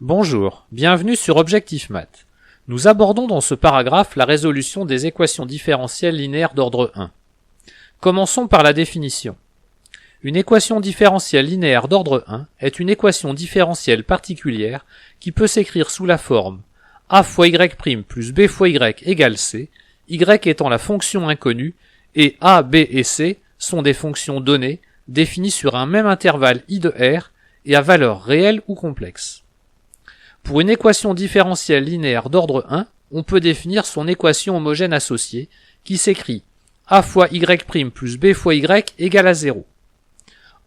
Bonjour, bienvenue sur Objectif Math. Nous abordons dans ce paragraphe la résolution des équations différentielles linéaires d'ordre 1. Commençons par la définition. Une équation différentielle linéaire d'ordre 1 est une équation différentielle particulière qui peut s'écrire sous la forme a fois y' plus b fois y égale c, y étant la fonction inconnue et a, b et c sont des fonctions données définies sur un même intervalle i de r et à valeur réelle ou complexe. Pour une équation différentielle linéaire d'ordre 1, on peut définir son équation homogène associée qui s'écrit a fois y' plus b fois y égale à 0.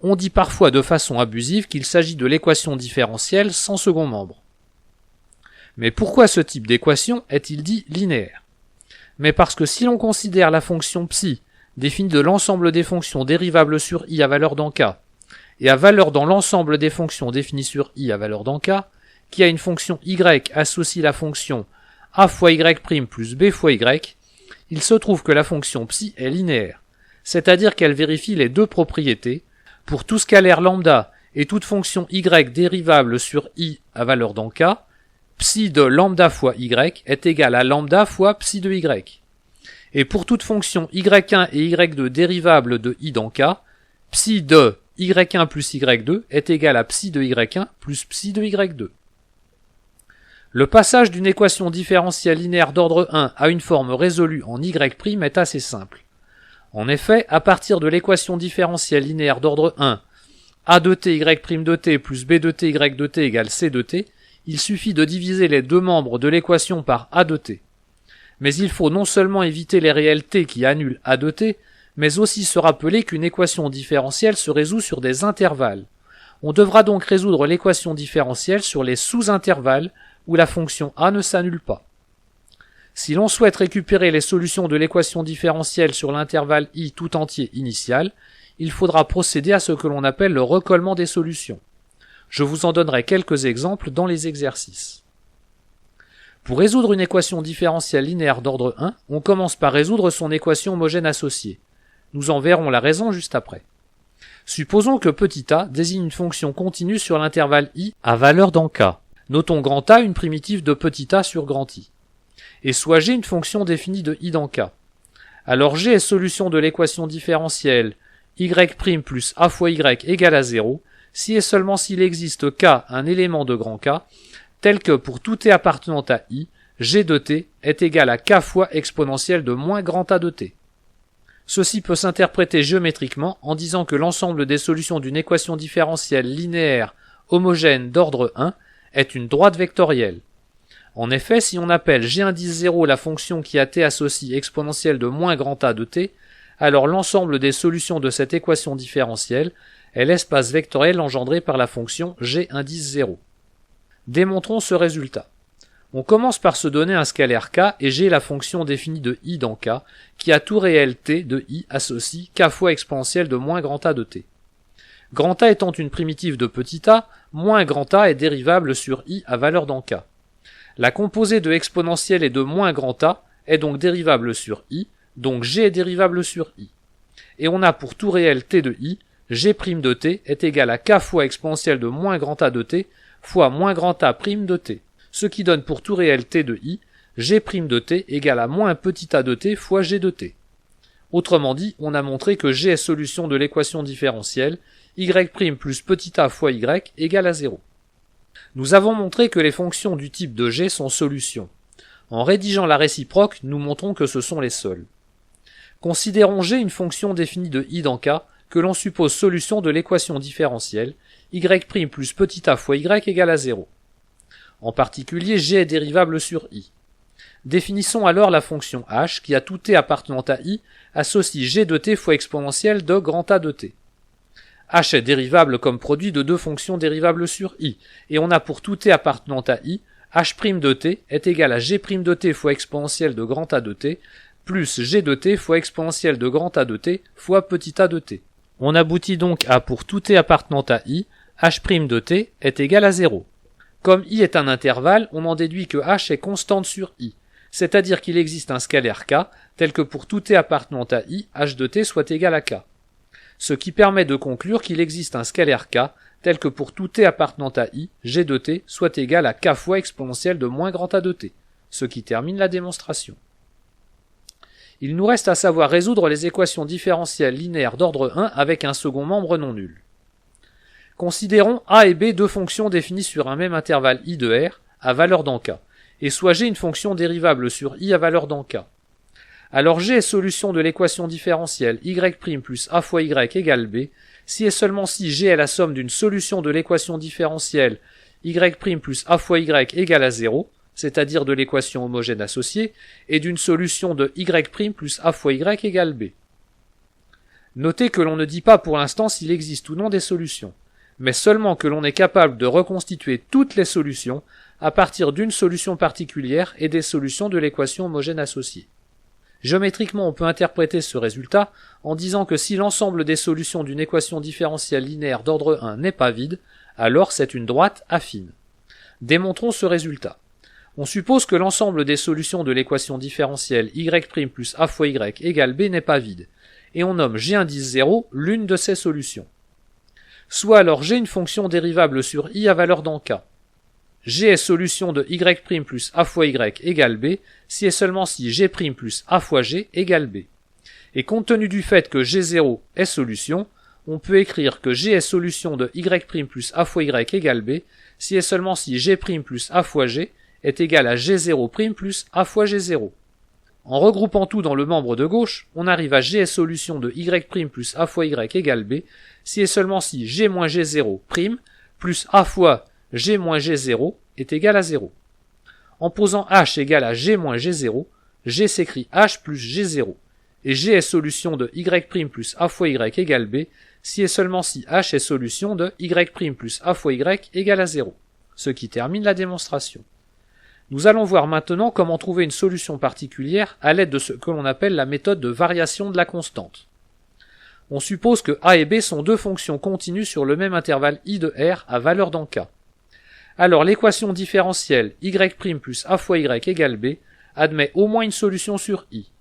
On dit parfois de façon abusive qu'il s'agit de l'équation différentielle sans second membre. Mais pourquoi ce type d'équation est-il dit linéaire? Mais parce que si l'on considère la fonction psi définie de l'ensemble des fonctions dérivables sur i à valeur dans k, et à valeur dans l'ensemble des fonctions définies sur i à valeur dans k, qui a une fonction y associe la fonction a fois y' plus b fois y, il se trouve que la fonction psi est linéaire, c'est-à-dire qu'elle vérifie les deux propriétés pour tout scalaire lambda et toute fonction y dérivable sur i à valeur dans k, psi de lambda fois y est égal à lambda fois psi de y. Et pour toute fonction y1 et y2 dérivable de i dans k, psi de y1 plus y2 est égal à psi de y1 plus psi de y2. Le passage d'une équation différentielle linéaire d'ordre 1 à une forme résolue en y' est assez simple. En effet, à partir de l'équation différentielle linéaire d'ordre 1, a de t y' de t plus b de t y de t égale c de t, il suffit de diviser les deux membres de l'équation par a de t. Mais il faut non seulement éviter les réels t qui annulent a de t, mais aussi se rappeler qu'une équation différentielle se résout sur des intervalles. On devra donc résoudre l'équation différentielle sur les sous-intervalles où la fonction a ne s'annule pas. Si l'on souhaite récupérer les solutions de l'équation différentielle sur l'intervalle i tout entier initial, il faudra procéder à ce que l'on appelle le recollement des solutions. Je vous en donnerai quelques exemples dans les exercices. Pour résoudre une équation différentielle linéaire d'ordre 1, on commence par résoudre son équation homogène associée. Nous en verrons la raison juste après. Supposons que petit a désigne une fonction continue sur l'intervalle i à valeur dans k. Notons grand A une primitive de petit a sur grand I. Et soit G une fonction définie de i dans k. Alors G est solution de l'équation différentielle y' plus a fois y égale à 0, si et seulement s'il existe k un élément de grand K, tel que pour tout t appartenant à i, G de t est égal à k fois exponentielle de moins grand A de t. Ceci peut s'interpréter géométriquement en disant que l'ensemble des solutions d'une équation différentielle linéaire homogène d'ordre 1 est une droite vectorielle. En effet, si on appelle g indice 0 la fonction qui a t associe exponentielle de moins grand A de t, alors l'ensemble des solutions de cette équation différentielle est l'espace vectoriel engendré par la fonction g indice 0. Démontrons ce résultat. On commence par se donner un scalaire k et g la fonction définie de i dans k qui a tout réel t de i associe k fois exponentielle de moins grand A de t. Grand A étant une primitive de petit a, moins grand A est dérivable sur i à valeur dans k. La composée de exponentielle et de moins grand A est donc dérivable sur i, donc g est dérivable sur i. Et on a pour tout réel t de i, g' de t est égal à k fois exponentielle de moins grand A de t fois moins grand A' de t, ce qui donne pour tout réel t de i, g' de t égale à moins petit a de t fois g de t. Autrement dit, on a montré que g est solution de l'équation différentielle y' plus petit a fois y égale à 0. Nous avons montré que les fonctions du type de g sont solutions. En rédigeant la réciproque, nous montrons que ce sont les seules. Considérons g une fonction définie de i dans k que l'on suppose solution de l'équation différentielle y' plus petit a fois y égale à 0. En particulier, g est dérivable sur i. Définissons alors la fonction h qui a tout t appartenant à i associe g de t fois exponentielle de grand A de t. H est dérivable comme produit de deux fonctions dérivables sur i, et on a pour tout t appartenant à i, h' de t est égal à g' de t fois exponentielle de grand A de t, plus g de t fois exponentielle de grand A de t fois petit a de t. On aboutit donc à pour tout t appartenant à i, h' de t est égal à 0. Comme i est un intervalle, on en déduit que h est constante sur i, c'est-à-dire qu'il existe un scalaire k, tel que pour tout t appartenant à i, h de t soit égal à k. Ce qui permet de conclure qu'il existe un scalaire k tels que pour tout t appartenant à i, g de t soit égal à k fois exponentielle de moins grand A de t, ce qui termine la démonstration. Il nous reste à savoir résoudre les équations différentielles linéaires d'ordre 1 avec un second membre non nul. Considérons a et b deux fonctions définies sur un même intervalle i de r à valeur dans k, et soit g une fonction dérivable sur i à valeur dans k. Alors g est solution de l'équation différentielle y' plus a fois y égale b, si et seulement si g est la somme d'une solution de l'équation différentielle y' plus a fois y égale à 0, c'est-à-dire de l'équation homogène associée, et d'une solution de y' plus a fois y égale b. Notez que l'on ne dit pas pour l'instant s'il existe ou non des solutions, mais seulement que l'on est capable de reconstituer toutes les solutions à partir d'une solution particulière et des solutions de l'équation homogène associée. Géométriquement, on peut interpréter ce résultat en disant que si l'ensemble des solutions d'une équation différentielle linéaire d'ordre 1 n'est pas vide, alors c'est une droite affine. Démontrons ce résultat. On suppose que l'ensemble des solutions de l'équation différentielle y' plus a fois y égale b n'est pas vide, et on nomme g indice 0 l'une de ces solutions. Soit alors g une fonction dérivable sur i à valeur dans k. G est solution de y' plus a fois y égale b, si et seulement si g' plus a fois g égale b. Et compte tenu du fait que g0 est solution, on peut écrire que g est solution de y' plus a fois y égale b, si et seulement si g' plus a fois g est égal à g0' plus a fois g0. En regroupant tout dans le membre de gauche, on arrive à g est solution de y' plus a fois y égale b, si et seulement si g moins g0' plus a fois g moins g0 est égal à 0. En posant h égale à g moins g0, g s'écrit h plus g0, et g est solution de y' plus a fois y égale b, si et seulement si h est solution de y' plus a fois y égale à 0, ce qui termine la démonstration. Nous allons voir maintenant comment trouver une solution particulière à l'aide de ce que l'on appelle la méthode de variation de la constante. On suppose que a et b sont deux fonctions continues sur le même intervalle i de r à valeur dans k. Alors l'équation différentielle y' plus a fois y égale b admet au moins une solution sur i.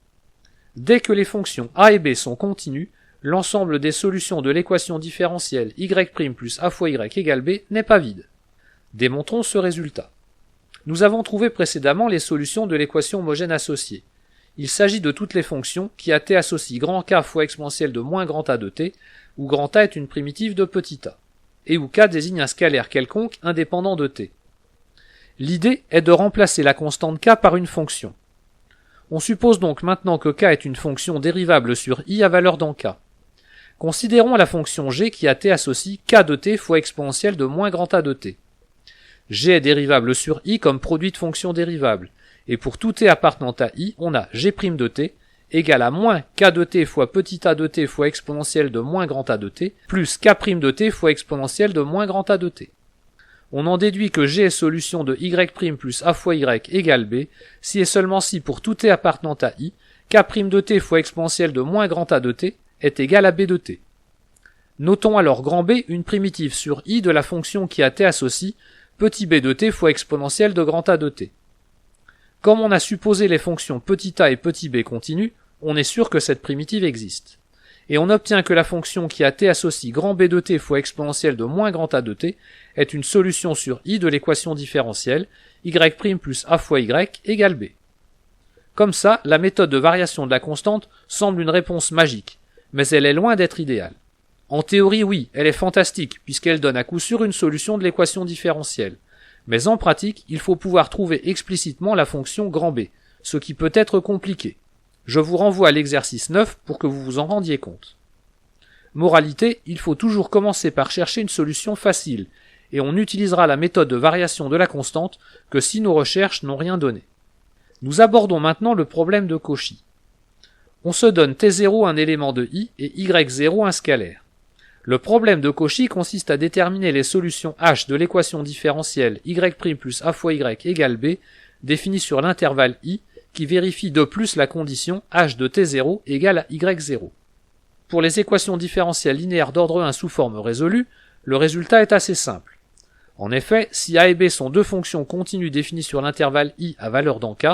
Dès que les fonctions a et b sont continues, l'ensemble des solutions de l'équation différentielle y' plus a fois y égale b n'est pas vide. Démontrons ce résultat. Nous avons trouvé précédemment les solutions de l'équation homogène associée. Il s'agit de toutes les fonctions qui à t associent grand K fois exponentielle de moins grand A de t, où grand A est une primitive de petit a, et où K désigne un scalaire quelconque indépendant de t. L'idée est de remplacer la constante K par une fonction. On suppose donc maintenant que K est une fonction dérivable sur i à valeur dans K. Considérons la fonction g qui à t associe K de t fois exponentielle de moins grand A de t. G est dérivable sur i comme produit de fonctions dérivables, et pour tout t appartenant à i, on a g' de t égale à moins k de t fois petit a de t fois exponentielle de moins grand A de t, plus k' de t fois exponentielle de moins grand A de t. On en déduit que g est solution de y' plus a fois y égale b, si et seulement si pour tout t appartenant à i, k' de t fois exponentielle de moins grand A de t est égal à b de t. Notons alors grand B une primitive sur i de la fonction qui à t associe petit b de t fois exponentielle de grand A de t. Comme on a supposé les fonctions petit a et petit b continues, on est sûr que cette primitive existe. Et on obtient que la fonction qui à t associe grand B de t fois exponentielle de moins grand A de t est une solution sur i de l'équation différentielle y' plus a fois y égale b. Comme ça, la méthode de variation de la constante semble une réponse magique, mais elle est loin d'être idéale. En théorie, oui, elle est fantastique, puisqu'elle donne à coup sûr une solution de l'équation différentielle. Mais en pratique, il faut pouvoir trouver explicitement la fonction grand B, ce qui peut être compliqué. Je vous renvoie à l'exercice 9 pour que vous vous en rendiez compte. Moralité, il faut toujours commencer par chercher une solution facile, et on n'utilisera la méthode de variation de la constante que si nos recherches n'ont rien donné. Nous abordons maintenant le problème de Cauchy. On se donne t0 un élément de i et y0 un scalaire. Le problème de Cauchy consiste à déterminer les solutions h de l'équation différentielle y' plus a fois y égale b, définie sur l'intervalle i, qui vérifie de plus la condition h de t0 égale à y0. Pour les équations différentielles linéaires d'ordre 1 sous forme résolue, le résultat est assez simple. En effet, si a et b sont deux fonctions continues définies sur l'intervalle i à valeur dans k,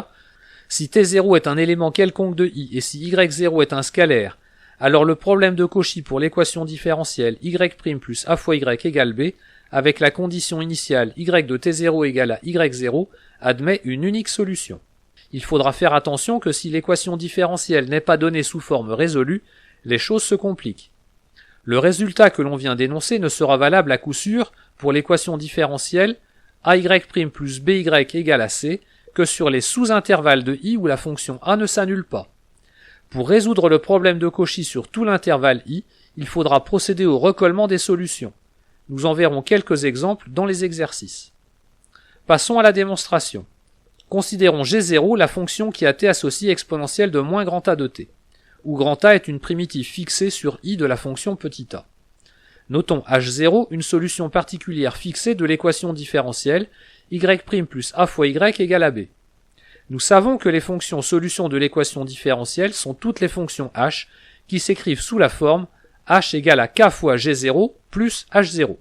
si t0 est un élément quelconque de i et si y0 est un scalaire, alors le problème de Cauchy pour l'équation différentielle y' plus a fois y égale b, avec la condition initiale y de t0 égale à y0, admet une unique solution. Il faudra faire attention que si l'équation différentielle n'est pas donnée sous forme résolue, les choses se compliquent. Le résultat que l'on vient d'énoncer ne sera valable à coup sûr pour l'équation différentielle ay' plus by égale à c que sur les sous-intervalles de i où la fonction a ne s'annule pas. Pour résoudre le problème de Cauchy sur tout l'intervalle i, il faudra procéder au recollement des solutions. Nous en verrons quelques exemples dans les exercices. Passons à la démonstration. Considérons G0 la fonction qui a t associée exponentielle de moins grand A de t, où grand A est une primitive fixée sur i de la fonction petit a. Notons H0 une solution particulière fixée de l'équation différentielle y' plus a fois y égale à b. Nous savons que les fonctions solutions de l'équation différentielle sont toutes les fonctions h qui s'écrivent sous la forme h égale à k fois G0 plus H0.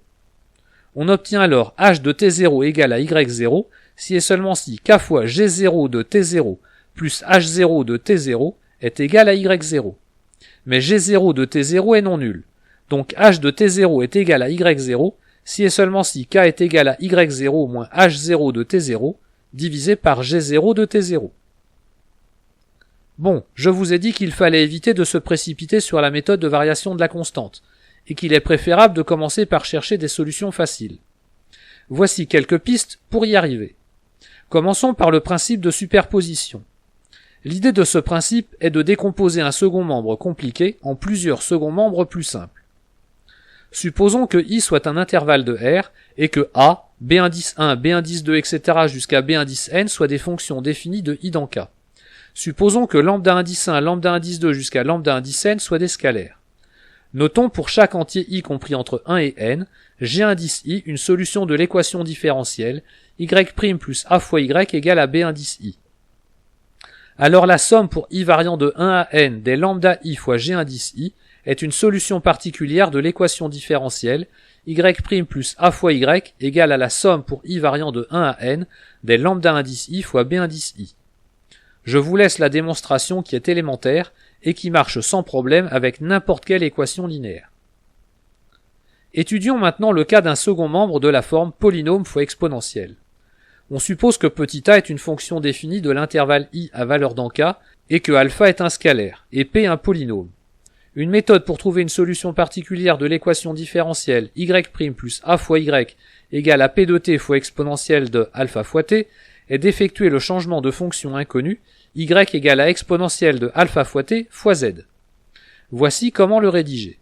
On obtient alors h de t0 égale à y0 si et seulement si k fois G0 de t0 plus H0 de t0 est égal à y0. Mais G0 de t0 est non nul. Donc h de t0 est égal à y0 si et seulement si k est égal à y0 moins h0 de t0 divisé par G0 de t0. Bon, je vous ai dit qu'il fallait éviter de se précipiter sur la méthode de variation de la constante, et qu'il est préférable de commencer par chercher des solutions faciles. Voici quelques pistes pour y arriver. Commençons par le principe de superposition. L'idée de ce principe est de décomposer un second membre compliqué en plusieurs seconds membres plus simples. Supposons que i soit un intervalle de R et que a, b1'1, b1'2, etc. jusqu'à b1'n soient des fonctions définies de i dans K. Supposons que lambda1'1, lambda1'2 jusqu'à lambda1'n soient des scalaires. Notons pour chaque entier i compris entre 1 et n, g1'i une solution de l'équation différentielle y' plus a fois y égale à b1'i. Alors la somme pour i variant de 1 à n des lambda i fois g1'i est une solution particulière de l'équation différentielle y' plus a fois y égale à la somme pour i variant de 1 à n des lambda1'i fois b1'i. Je vous laisse la démonstration qui est élémentaire et qui marche sans problème avec n'importe quelle équation linéaire. Étudions maintenant le cas d'un second membre de la forme polynôme fois exponentielle. On suppose que petit a est une fonction définie de l'intervalle i à valeur dans K et que alpha est un scalaire et p un polynôme. Une méthode pour trouver une solution particulière de l'équation différentielle y' plus a fois y égale à p de t fois exponentielle de alpha fois t est d'effectuer le changement de fonction inconnue y égale à exponentielle de alpha fois t fois z. Voici comment le rédiger.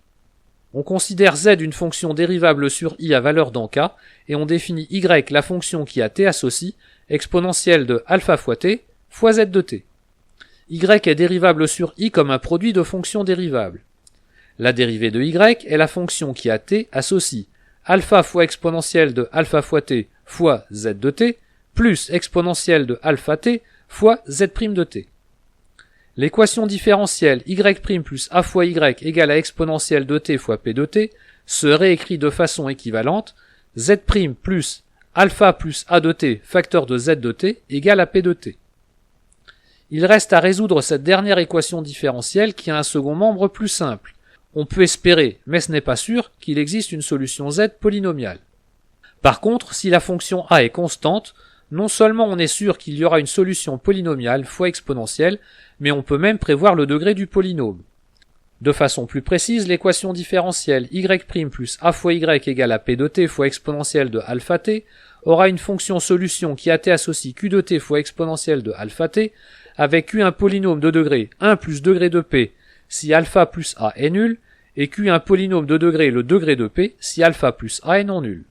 On considère z une fonction dérivable sur i à valeur dans K et on définit y la fonction qui a t associe exponentielle de alpha fois t fois z de t. Y est dérivable sur i comme un produit de fonctions dérivables. La dérivée de y est la fonction qui a t associe alpha fois exponentielle de alpha fois t fois z de t plus exponentielle de alpha t fois z' de t. L'équation différentielle y' plus a fois y égale à exponentielle de t fois p de t se réécrit de façon équivalente z' plus alpha plus a de t facteur de z de t égale à p de t. Il reste à résoudre cette dernière équation différentielle qui a un second membre plus simple. On peut espérer, mais ce n'est pas sûr, qu'il existe une solution z polynomiale. Par contre, si la fonction a est constante, non seulement on est sûr qu'il y aura une solution polynomiale fois exponentielle, mais on peut même prévoir le degré du polynôme. De façon plus précise, l'équation différentielle y' plus a fois y égale à p de t fois exponentielle de alpha t aura une fonction solution qui a t associe q de t fois exponentielle de alpha t avec q un polynôme de degré 1 plus degré de p si alpha plus a est nul et q un polynôme de degré le degré de p si alpha plus a est non nul.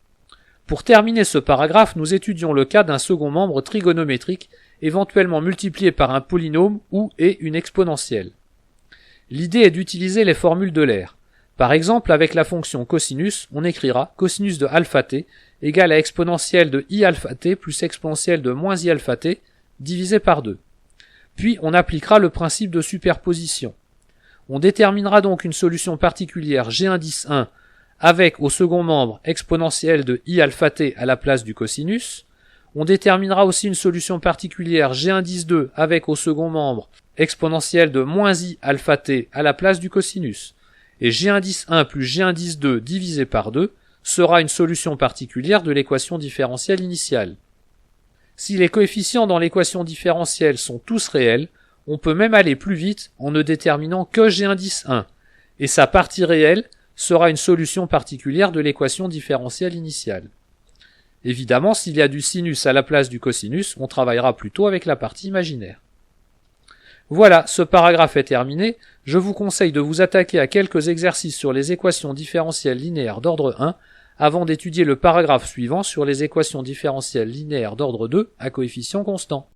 Pour terminer ce paragraphe, nous étudions le cas d'un second membre trigonométrique éventuellement multiplié par un polynôme ou et une exponentielle. L'idée est d'utiliser les formules d'Euler. Par exemple, avec la fonction cosinus, on écrira cosinus de alpha t égale à exponentielle de i alpha t plus exponentielle de moins i alpha t divisé par 2. Puis on appliquera le principe de superposition. On déterminera donc une solution particulière G1'1 avec au second membre exponentielle de i alpha t à la place du cosinus. On déterminera aussi une solution particulière G indice 2 avec au second membre exponentielle de moins I alpha t à la place du cosinus. Et G indice 1 plus G indice 2 divisé par 2 sera une solution particulière de l'équation différentielle initiale. Si les coefficients dans l'équation différentielle sont tous réels, on peut même aller plus vite en ne déterminant que G indice 1, et sa partie réelle sera une solution particulière de l'équation différentielle initiale. Évidemment, s'il y a du sinus à la place du cosinus, on travaillera plutôt avec la partie imaginaire. Voilà, ce paragraphe est terminé. Je vous conseille de vous attaquer à quelques exercices sur les équations différentielles linéaires d'ordre 1 avant d'étudier le paragraphe suivant sur les équations différentielles linéaires d'ordre 2 à coefficients constants.